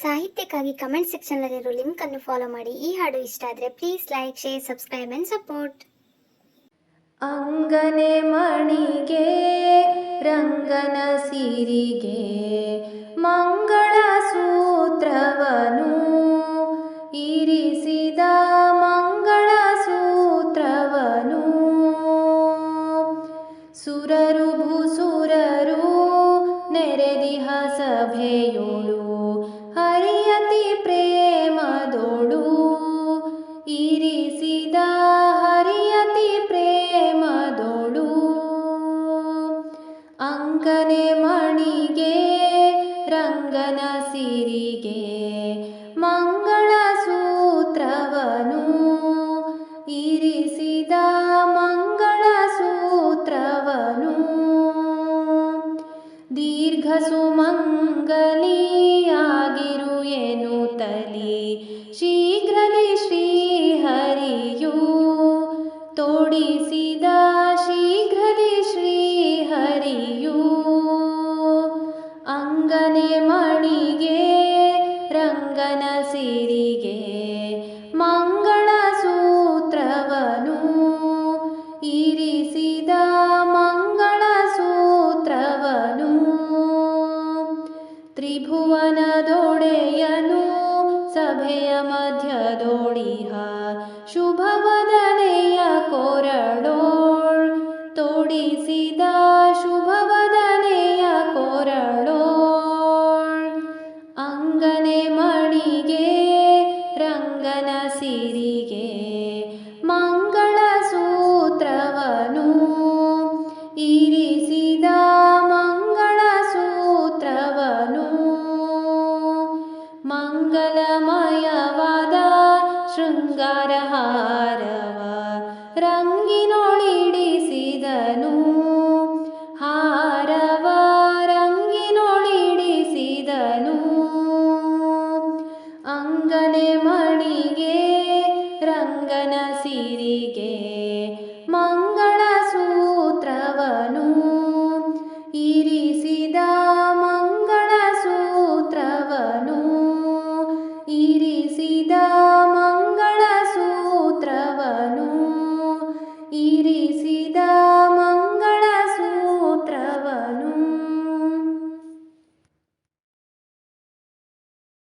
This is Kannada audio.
ಸಾಹಿತ್ಯಕ್ಕಾಗಿ ಕಮೆಂಟ್ ಸೆಕ್ಷನ್ನಲ್ಲಿರೋ ಲಿಂಕನ್ನು ಫಾಲೋ ಮಾಡಿ. ಈ ಹಾಡು ಇಷ್ಟ ಆದರೆ please like, share, subscribe and support. ಅಂಗನೆ ಮಣಿಗೆ ರಂಗನ ಸಿರಿಗೆ ಮಂಗಳ ಸೂತ್ರವನು ಇರಿಸಿದ ಮಂಗಳ ಸೂತ್ರವನು ಸುರರು ಭೂಸುರರು ನೆರೆದಿಹ ಸಭೆಯೋಳು ಹರಿಯತಿ ಪ್ರೇಮದೋಳು ಇರಿಸಿದ ಹರಿಯತಿ ಪ್ರೇಮದೋಳು ಅಂಗನೆ ಮಣಿಗೆ ರಂಗನ ಸಿರಿಗೆ ಮಂಗಳ ಸೂತ್ರವನು ಇರಿಸಿದ ಮಂಗಳ ಸೂತ್ರವನು ದೀರ್ಘ ಸುಮಂಗಲಿಯಾಗಿರು ಎನ್ನುತ್ತಲಿ ಶೀಘ್ರಲಿ ಶ್ರೀಹರಿಯು ತೋಡಿಸಿದ ಶೀಘ್ರಲಿ ಶ್ರೀಹರಿಯು ಅಂಗನೆ ಮಣಿಗೆ ರಂಗನ ಸಿರಿಗೆ ಮಂಗಳ ಸೂತ್ರವನು ಇರಿಸಿದ ಮಂಗಳ ಸೂತ್ರವನು ತ್ರಿಭುವನದೊಡೆಯನು ಸಭೆಯ ಮಧ್ಯದೊಡಿಹ ಶುಭ